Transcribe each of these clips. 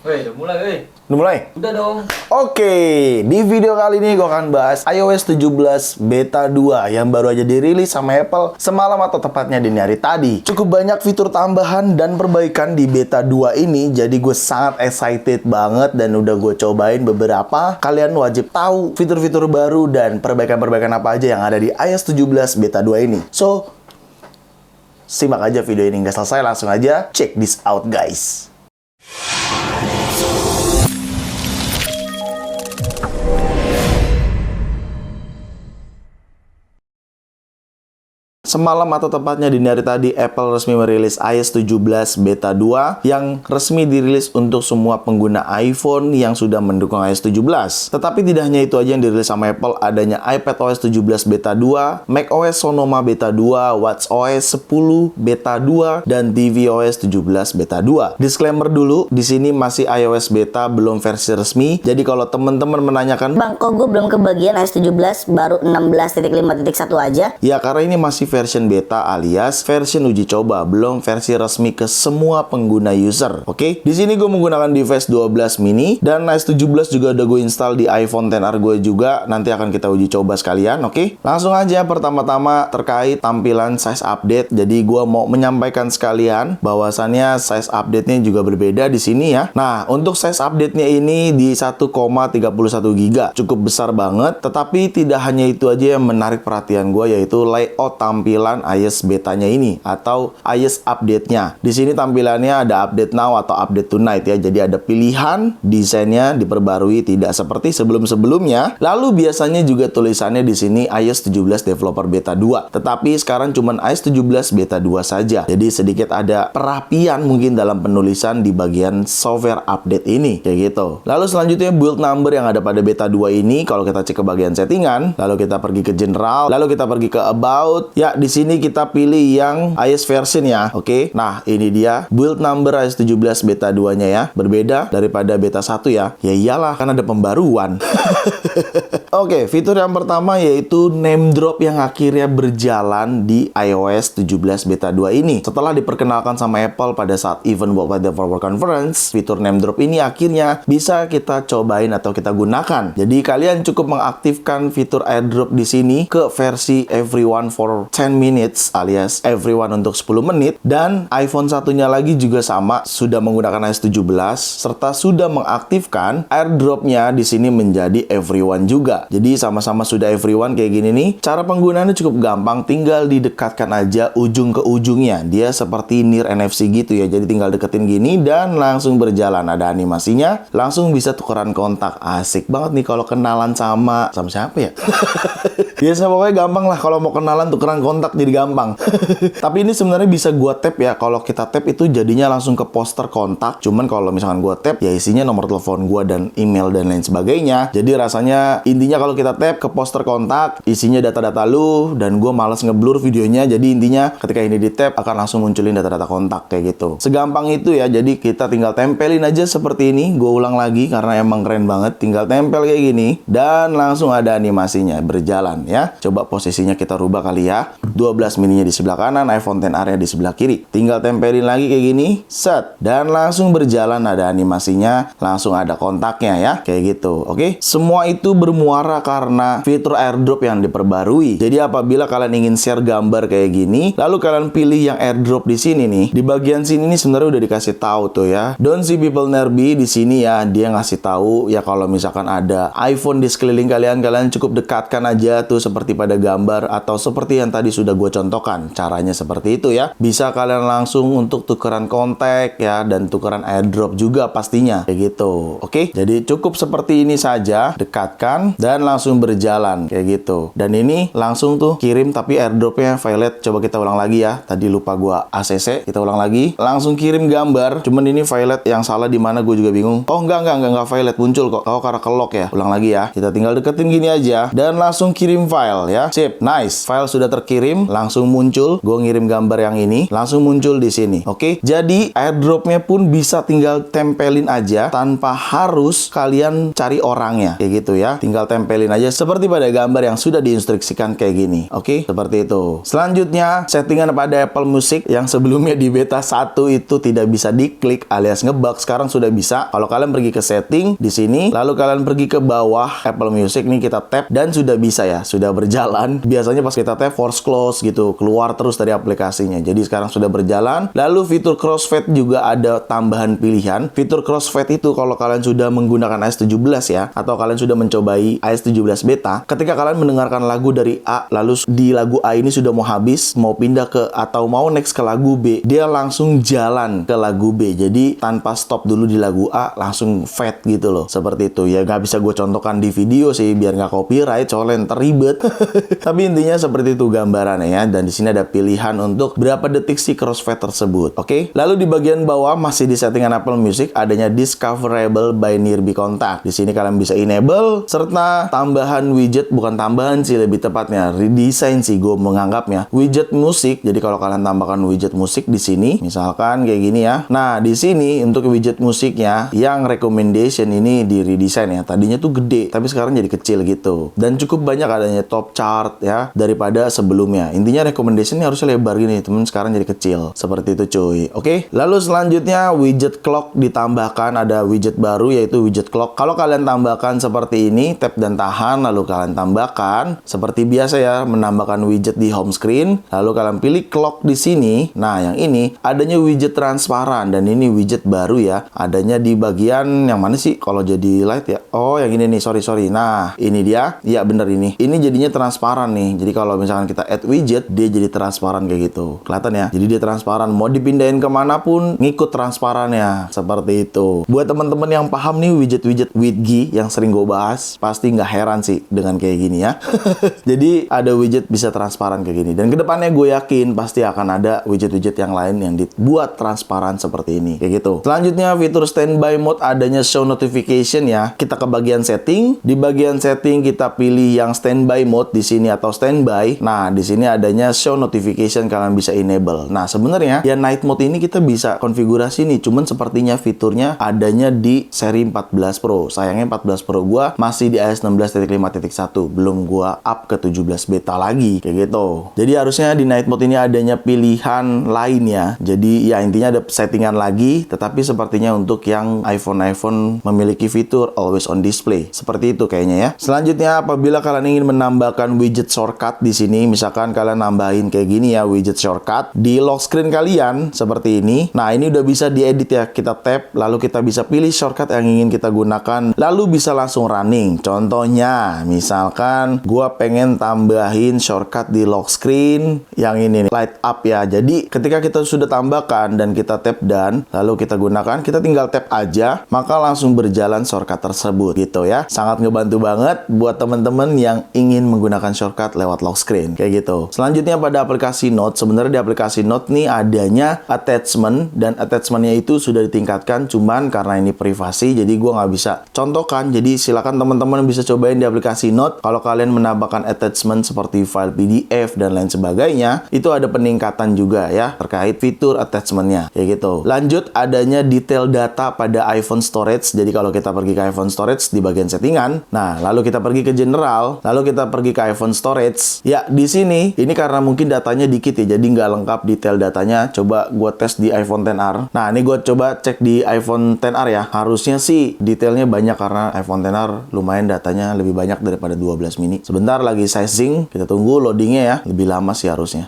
Woi, udah mulai, woi. Udah mulai? Udah dong. Oke, di video kali ini gue akan bahas iOS 17 Beta 2 yang baru aja dirilis sama Apple semalam atau tepatnya dini hari tadi. Cukup banyak fitur tambahan dan perbaikan di Beta 2 ini, jadi gue sangat excited banget dan udah gue cobain beberapa. Kalian wajib tahu fitur-fitur baru dan perbaikan-perbaikan apa aja yang ada di iOS 17 Beta 2 ini. So, simak aja video ini nggak selesai, langsung aja check this out guys. Semalam atau tepatnya dini hari tadi, Apple resmi merilis iOS 17 Beta 2 yang resmi dirilis untuk semua pengguna iPhone yang sudah mendukung iOS 17. Tetapi tidak hanya itu aja yang dirilis sama Apple, adanya iPadOS 17 Beta 2, macOS Sonoma Beta 2, watchOS 10 Beta 2, dan tvOS 17 Beta 2. Disclaimer dulu, di sini masih iOS Beta, belum versi resmi. Jadi kalau teman-teman menanyakan, Bang, kok gue belum kebagian iOS 17, baru 16.5.1 aja? ya karena ini masih version beta alias version uji coba, belum versi resmi ke semua pengguna user. Oke, di sini gue menggunakan device 12 mini dan iOS 17 juga udah gue install di iPhone XR gue juga. Nanti akan kita uji coba sekalian. Oke, langsung aja pertama-tama terkait tampilan size update. Jadi gue mau menyampaikan sekalian bahwasannya size update-nya juga berbeda di sini ya. Nah, untuk size update-nya ini di 1,31 GB, cukup besar banget. Tetapi tidak hanya itu aja yang menarik perhatian gue, yaitu layout tampilan iOS betanya ini atau iOS update-nya. Di sini tampilannya ada update now atau update tonight ya. Jadi ada pilihan, desainnya diperbarui tidak seperti sebelum-sebelumnya. Lalu biasanya juga tulisannya di sini iOS 17 Developer Beta 2. Tetapi sekarang cuman iOS 17 Beta 2 saja. Jadi sedikit ada perapian mungkin dalam penulisan di bagian software update ini kayak gitu. Lalu selanjutnya build number yang ada pada Beta 2 ini, kalau kita cek ke bagian settingan, lalu kita pergi ke general, lalu kita pergi ke about. Ya, di sini kita pilih yang iOS version ya. Oke. Nah, ini dia build number iOS 17 Beta 2-nya ya. Berbeda daripada Beta 1 ya. Ya iyalah, kan ada pembaruan. Oke, fitur yang pertama yaitu name drop yang akhirnya berjalan di iOS 17 Beta 2 ini. Setelah diperkenalkan sama Apple pada saat event Worldwide Developer Conference, fitur name drop ini akhirnya bisa kita cobain atau kita gunakan. Jadi kalian cukup mengaktifkan fitur airdrop di sini ke versi everyone for 10 minutes alias everyone untuk 10 menit, dan iPhone satunya lagi juga sama, sudah menggunakan iOS 17 serta sudah mengaktifkan airdropnya di sini menjadi everyone juga. Jadi sama-sama sudah everyone kayak gini nih. Cara penggunaannya cukup gampang, tinggal didekatkan aja ujung ke ujungnya. Dia seperti near NFC gitu ya. Jadi tinggal deketin gini dan langsung berjalan, ada animasinya, langsung bisa tukeran kontak. Asik banget nih kalau kenalan sama siapa ya? Biasa pokoknya gampang lah kalau mau kenalan tukeran kontak, jadi gampang. Tapi ini sebenarnya bisa gua tap ya. Kalau kita tap itu jadinya langsung ke poster kontak. Cuman kalau misalkan gua tap ya isinya nomor telepon gua dan email dan lain sebagainya. Jadi rasanya intinya kalau kita tap ke poster kontak, isinya data-data lu, dan gua males ngeblur videonya. Jadi intinya ketika ini di tap akan langsung munculin data-data kontak kayak gitu. Segampang itu ya. Jadi kita tinggal tempelin aja seperti ini. Gua ulang lagi karena emang keren banget. Tinggal tempel kayak gini dan langsung ada animasinya berjalan ya. Coba posisinya kita rubah kali ya. 12 mininya di sebelah kanan, iPhone XR di sebelah kiri. Tinggal tempelin lagi kayak gini, set, dan langsung berjalan, ada animasinya, langsung ada kontaknya ya, kayak gitu. Oke, semua itu bermuara karena fitur airdrop yang diperbarui. Jadi apabila kalian ingin share gambar kayak gini, lalu kalian pilih yang airdrop di sini nih. Di bagian sini nih sebenarnya udah dikasih tahu tuh ya. Don't see people nearby di sini ya, dia ngasih tahu ya kalau misalkan ada iPhone di sekeliling kalian, kalian cukup dekatkan aja tuh seperti pada gambar atau seperti yang tadi sudah gue contohkan. Caranya seperti itu ya. Bisa kalian langsung untuk tukeran kontak ya, dan tukeran airdrop juga pastinya kayak gitu. Oke, jadi cukup seperti ini saja, dekatkan dan langsung berjalan kayak gitu. Dan ini langsung tuh kirim, tapi airdropnya violet. Coba kita ulang lagi ya, tadi lupa gue ACC, kita ulang lagi, langsung kirim gambar. Cuman ini violet, yang salah di mana gue juga bingung. Oh enggak violet, muncul kok. Oh karena kelok ya. Ulang lagi ya, kita tinggal deketin gini aja dan langsung kirim file ya. Sip, nice. File sudah terkirim, langsung muncul. Gue ngirim gambar yang ini, langsung muncul di sini. Oke, jadi airdropnya pun bisa tinggal tempelin aja tanpa harus kalian cari orangnya, kayak gitu ya. Tinggal tempelin aja seperti pada gambar yang sudah diinstruksikan kayak gini. Oke, seperti itu. Selanjutnya, settingan pada Apple Music yang sebelumnya di beta 1 itu tidak bisa diklik alias ngebug, sekarang sudah bisa. Kalau kalian pergi ke setting di sini, lalu kalian pergi ke bawah Apple Music nih, kita tap dan sudah bisa ya, sudah berjalan. Biasanya pas kita tap force close gitu, keluar terus dari aplikasinya. Jadi sekarang sudah berjalan. Lalu fitur crossfade juga ada tambahan pilihan. Fitur crossfade itu kalau kalian sudah menggunakan iOS 17 ya, atau kalian sudah mencobai iOS 17 beta, ketika kalian mendengarkan lagu dari A, lalu di lagu A ini sudah mau habis, mau pindah ke atau mau next ke lagu B, dia langsung jalan ke lagu B. Jadi tanpa stop dulu di lagu A, langsung fade gitu loh. Seperti itu ya, nggak bisa gue contohkan di video sih biar nggak copyright, soalnya teribet. Tapi intinya seperti itu gambarannya ya. Dan di sini ada pilihan untuk berapa detik si crossfade tersebut. Oke. Lalu di bagian bawah masih di settingan Apple Music adanya discoverable by nearby contact. Di sini kalian bisa enable serta tambahan widget, bukan tambahan sih lebih tepatnya, redesign sih gue menganggapnya. Widget musik. Jadi kalau kalian tambahkan widget musik di sini, misalkan kayak gini ya. Nah, di sini untuk widget musiknya yang recommendation ini di redesign ya. Tadinya tuh gede, tapi sekarang jadi kecil gitu. Dan cukup banyak adanya top chart ya daripada sebelumnya. Intinya recommendation ini harusnya lebar gini, temen sekarang jadi kecil. Seperti itu cuy. Oke. Lalu selanjutnya widget clock ditambahkan, ada widget baru yaitu widget clock. Kalau kalian tambahkan seperti ini, tap dan tahan, lalu kalian tambahkan seperti biasa ya, menambahkan widget di home screen. Lalu kalian pilih clock di sini. Nah, yang ini adanya widget transparan dan ini widget baru ya. Adanya di bagian yang mana sih kalau jadi light ya? Oh, yang ini nih, sorry. Nah, ini dia. Iya, bener ini. Ini jadinya transparan nih. Jadi kalau misalkan kita add widget, dia jadi transparan kayak gitu. Kelihatan ya? Jadi dia transparan. Mau dipindahin kemanapun, ngikut transparannya. Seperti itu. Buat teman-teman yang paham nih widget-widget Widgy yang sering gue bahas, pasti nggak heran sih dengan kayak gini ya. Jadi ada widget bisa transparan kayak gini. Dan kedepannya gue yakin pasti akan ada widget-widget yang lain yang dibuat transparan seperti ini. Kayak gitu. Selanjutnya fitur standby mode adanya show notification ya. Kita ke bagian setting. Di bagian setting kita pilih yang standby mode di sini atau standby. Nah, di sini adanya show notification, kalian bisa enable. Nah, sebenarnya ya night mode ini kita bisa konfigurasi nih. Cuman sepertinya fiturnya adanya di seri 14 Pro. Sayangnya 14 Pro gua masih di iOS 16.5.1. Belum gua up ke 17 beta lagi. Kayak gitu. Jadi harusnya di night mode ini adanya pilihan lain ya. Jadi ya intinya ada settingan lagi. Tetapi sepertinya untuk yang iPhone memiliki fitur always on display. Seperti itu kayaknya ya. Selanjutnya apabila kalian ingin menambahkan widget shortcut di sini, misalkan kalian nambahin kayak gini ya widget shortcut di lock screen kalian seperti ini. Nah, ini udah bisa diedit ya. Kita tap lalu kita bisa pilih shortcut yang ingin kita gunakan, lalu bisa langsung running. Contohnya, misalkan gua pengen tambahin shortcut di lock screen yang ini nih, light up ya. Jadi ketika kita sudah tambahkan dan kita tap dan lalu kita gunakan, kita tinggal tap aja, maka langsung berjalan shortcut tersebut gitu ya. Sangat ngebantu banget buat teman-teman yang ingin menggunakan shortcut lewat lock screen kayak gitu. Selanjutnya pada aplikasi Note, sebenarnya di aplikasi Note nih adanya attachment, dan attachmentnya itu sudah ditingkatkan, cuman karena ini privasi jadi gue nggak bisa contohkan. Jadi silakan teman-teman bisa cobain di aplikasi Note. Kalau kalian menambahkan attachment seperti file PDF dan lain sebagainya, itu ada peningkatan juga ya terkait fitur attachmentnya kayak gitu. Lanjut, adanya detail data pada iPhone storage. Jadi kalau kita pergi ke iPhone storage di bagian settingan, nah lalu kita pergi ke general, lalu kita pergi ke iPhone storage ya. Di sini ini karena mungkin datanya dikit ya, jadi nggak lengkap detail datanya. Coba gue tes di iPhone XR. Nah, ini gue coba cek di iPhone XR ya. Harusnya sih detailnya banyak karena iPhone XR lumayan datanya lebih banyak daripada 12 mini. Sebentar lagi sizing, kita tunggu loadingnya ya. Lebih lama sih harusnya.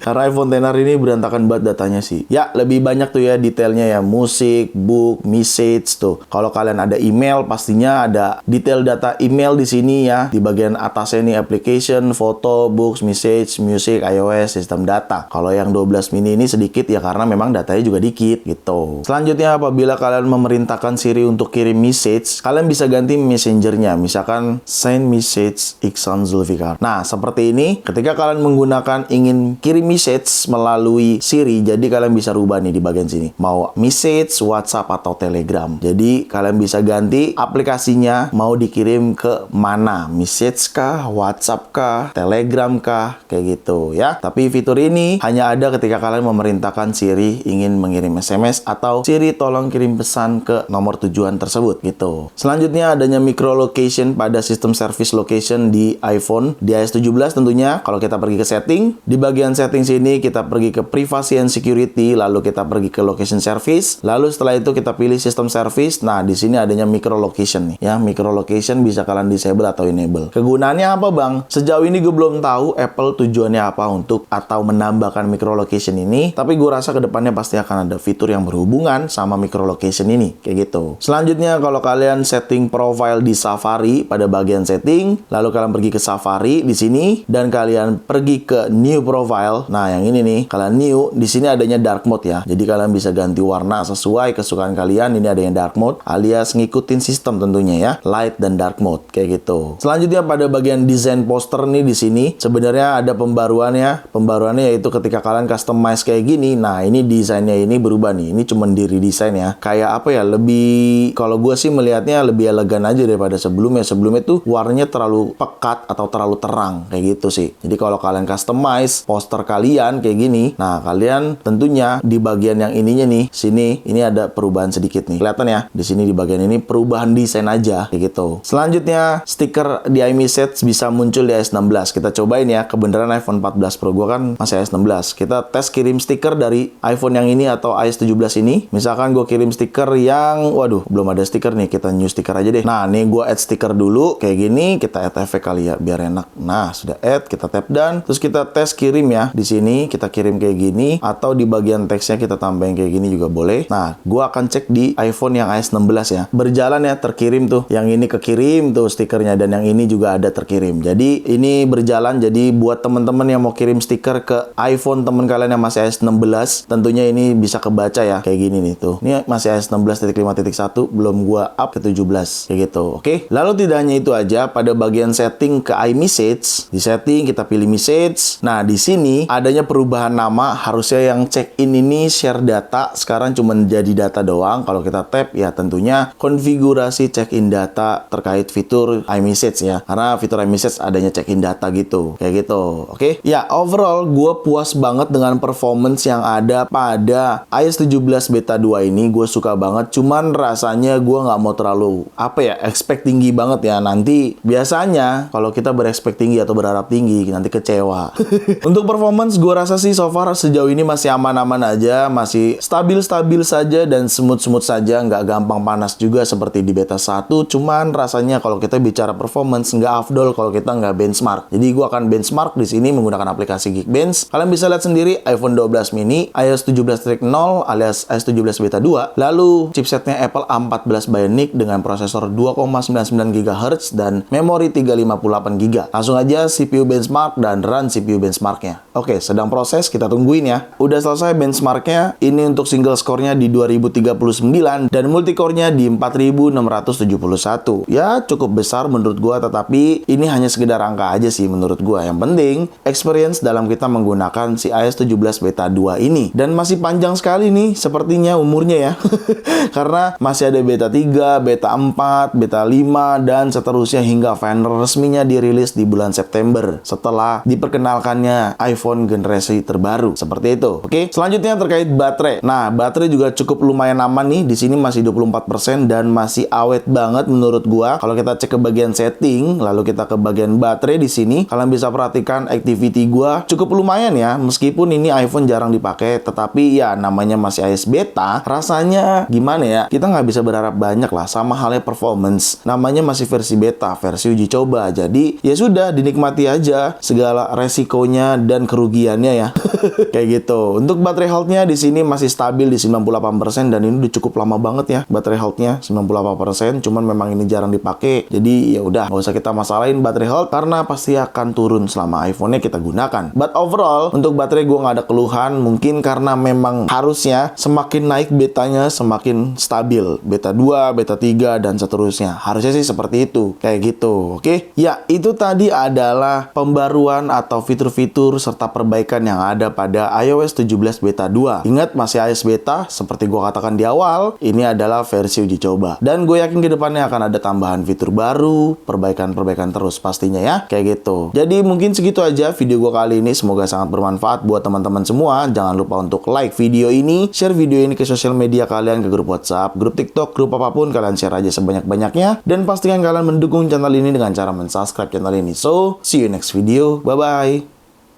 Karena iPhone XR ini berantakan banget datanya sih. Ya, lebih banyak tuh ya detailnya ya. Musik, book, message tuh. Kalau kalian ada email, pastinya ada detail data email di sini ya. Di bagian atasnya nih application, foto, books, message, music, iOS, sistem data. Kalau yang 12 mini ini sedikit ya karena memang datanya juga dikit gitu. Selanjutnya apabila kalian memerintahkan Siri untuk kirim message, kalian bisa ganti messengernya. Misalkan send message Iksan Zulfikar. Nah, seperti ini. Ketika kalian menggunakan ingin kirim message melalui Siri, jadi kalian bisa rubah nih di bagian sini. Mau message, WhatsApp atau Telegram. Jadi kalian bisa ganti aplikasinya mau dikirim ke mana. Message kah, WhatsApp kah, Telegram kah, kayak gitu ya. Tapi fitur ini hanya ada ketika kalian memerintahkan Siri ingin mengirim SMS atau Siri tolong kirim pesan ke nomor tujuan tersebut gitu. Selanjutnya adanya micro location pada sistem service location di iPhone di iOS 17 tentunya. Kalau kita pergi ke setting, di bagian setting sini kita pergi ke privacy and security, lalu kita pergi ke location service, lalu setelah itu kita pilih system service. Nah, di sini adanya micro location nih ya. Micro location bisa kalian disable atau enable. Kegunaannya apa, Bang? Sejauh ini gue belum tahu Apple tujuannya apa untuk atau menambahkan micro location ini, tapi gue rasa kedepannya pasti akan ada fitur yang berhubungan sama micro location ini, kayak gitu. Selanjutnya kalau kalian setting profile di Safari pada bagian setting, lalu kalian pergi ke Safari di sini dan kalian pergi ke new profile. Nah, yang ini nih, kalian new, di sini adanya dark mode ya. Jadi kalian bisa ganti warna sesuai kesukaan kalian. Ini adanya dark mode alias ngikutin sistem tentunya ya, light dan dark mode kayak gitu. Selanjutnya pada bagian desain poster nih di sini sebenarnya ada pembaruannya. Pembaruannya yaitu ketika kalian customize kayak gini. Nah, ini desainnya ini berubah nih. Ini cuma di redesign ya. Kayak apa ya? Lebih, kalau gue sih melihatnya lebih elegan aja daripada sebelumnya. Sebelumnya tuh warnanya terlalu pekat atau terlalu terang kayak gitu sih. Jadi kalau kalian customize poster kalian kayak gini, nah kalian tentunya di bagian yang ininya nih, sini ini ada perubahan sedikit nih. Kelihatan ya? Di sini di bagian ini perubahan desain aja kayak gitu. Selanjutnya stiker di iMessage bisa muncul di iOS 16. Kita cobain ya, kebenaran iPhone 14 Pro gua kan masih iOS 16. Kita tes kirim stiker dari iPhone yang ini atau iOS 17 ini. Misalkan gue kirim stiker yang, waduh, belum ada stiker nih, kita new stiker aja deh. Nah, nih gue add stiker dulu kayak gini, kita add efek kali ya biar enak. Nah, sudah add, kita tap done. Terus kita tes kirim ya. Di sini kita kirim kayak gini atau di bagian teksnya kita tambahin kayak gini juga boleh. Nah, gue akan cek di iPhone yang iOS 16 ya. Berjalan ya, terkirim tuh. Yang ini kekirim tuh stikernya dan yang ini juga ada terkirim. Jadi ini berjalan. Jadi buat teman-teman yang mau kirim stiker ke iPhone teman kalian yang masih iOS 16, tentunya ini bisa kebaca ya kayak gini nih tuh. Ini masih iOS 16.5.1, belum gua up ke 17 kayak gitu. Oke. Lalu tidak hanya itu aja, pada bagian setting ke iMessage, di setting kita pilih message. Nah, di sini adanya perubahan nama. Harusnya yang check in ini share data, sekarang cuma jadi data doang. Kalau kita tap ya tentunya konfigurasi check in data terkait fitur iMessage ya. Karena fitur iMessage adanya check in data gitu. Kayak gitu. Oke. Ya, overall gue puas banget dengan performance yang ada pada iOS 17 beta 2 ini. Gue suka banget, cuman rasanya gue nggak mau terlalu expect tinggi banget ya. Nanti biasanya kalau kita berexpect tinggi atau berharap tinggi nanti kecewa. Untuk performance gue rasa sih so far sejauh ini masih aman-aman aja, masih stabil-stabil saja dan smooth-smooth saja, nggak gampang panas juga seperti di beta 1. Cuman rasanya kalau kita bicara performance nggak afdol kalau kita nggak benchmark. Jadi gue akan benchmark di sini menggunakan aplikasi Geekbench. Kalian bisa lihat sendiri iPhone 12 mini, iOS 17.0 alias iOS 17 beta 2, lalu chipsetnya Apple A14 Bionic dengan prosesor 2,99 GHz dan memori 358 GB. Langsung aja CPU benchmark dan run CPU benchmarknya. Oke, sedang proses, kita tungguin ya. Udah selesai benchmarknya, ini untuk single score-nya di 2039 dan multicore-nya di 4671. Ya, cukup besar menurut gua, tetapi ini hanya sekedar angka aja sih menurut gua. Yang penting, experience dalam kita menggunakan si iOS 17 beta 2 ini. Dan masih panjang sekali nih sepertinya umurnya ya. Karena masih ada beta 3, beta 4, beta 5, dan seterusnya hingga final resminya dirilis di bulan September setelah diperkenalkannya iPhone generasi terbaru. Seperti itu. Oke, selanjutnya terkait baterai. Nah, baterai juga cukup lumayan aman nih. Di sini masih 24% dan masih awet banget menurut gua. Kalau kita cek ke bagian setting, lalu kita ke bagian baterai di sini, kalian bisa perhatikan activity gua cukup lumayan ya. Meskipun ini iPhone jarang dipakai, tetapi ya namanya masih iOS beta, rasanya gimana ya? Kita nggak bisa berharap banyak lah, sama halnya performance. Namanya masih versi beta, versi uji coba. Jadi ya sudah, dinikmati aja segala resikonya dan kerugiannya ya. Kayak gitu. Untuk baterai health-nya di sini masih stabil di 98% dan ini udah cukup lama banget ya baterai health-nya 98%, cuman memang ini jarang dipakai. Jadi ya udah, nggak usah kita masalahin baterai health karena pasti akan turun selama iPhone-nya kita gunakan. But overall untuk baterai gue nggak ada keluhan, mungkin karena memang harusnya semakin naik betanya semakin stabil. Beta 2, beta 3 dan seterusnya. Harusnya sih seperti itu. Kayak gitu. Oke. Ya, itu tadi adalah pembaruan atau fitur-fitur serta perbaikan yang ada pada iOS 17 beta 2. Ingat, masih iOS beta, seperti gue katakan di awal, ini adalah versi uji coba. Dan gue yakin ke depannya akan ada tambahan fitur baru, perbaikan-perbaikan kalian terus pastinya ya, kayak gitu. Jadi mungkin segitu aja video gue kali ini, semoga sangat bermanfaat buat teman-teman semua. Jangan lupa untuk like video ini, share video ini ke sosial media kalian, ke grup WhatsApp, grup TikTok, grup apapun, kalian share aja sebanyak-banyaknya. Dan pastikan kalian mendukung channel ini dengan cara mensubscribe channel ini. So, see you next video. Bye-bye.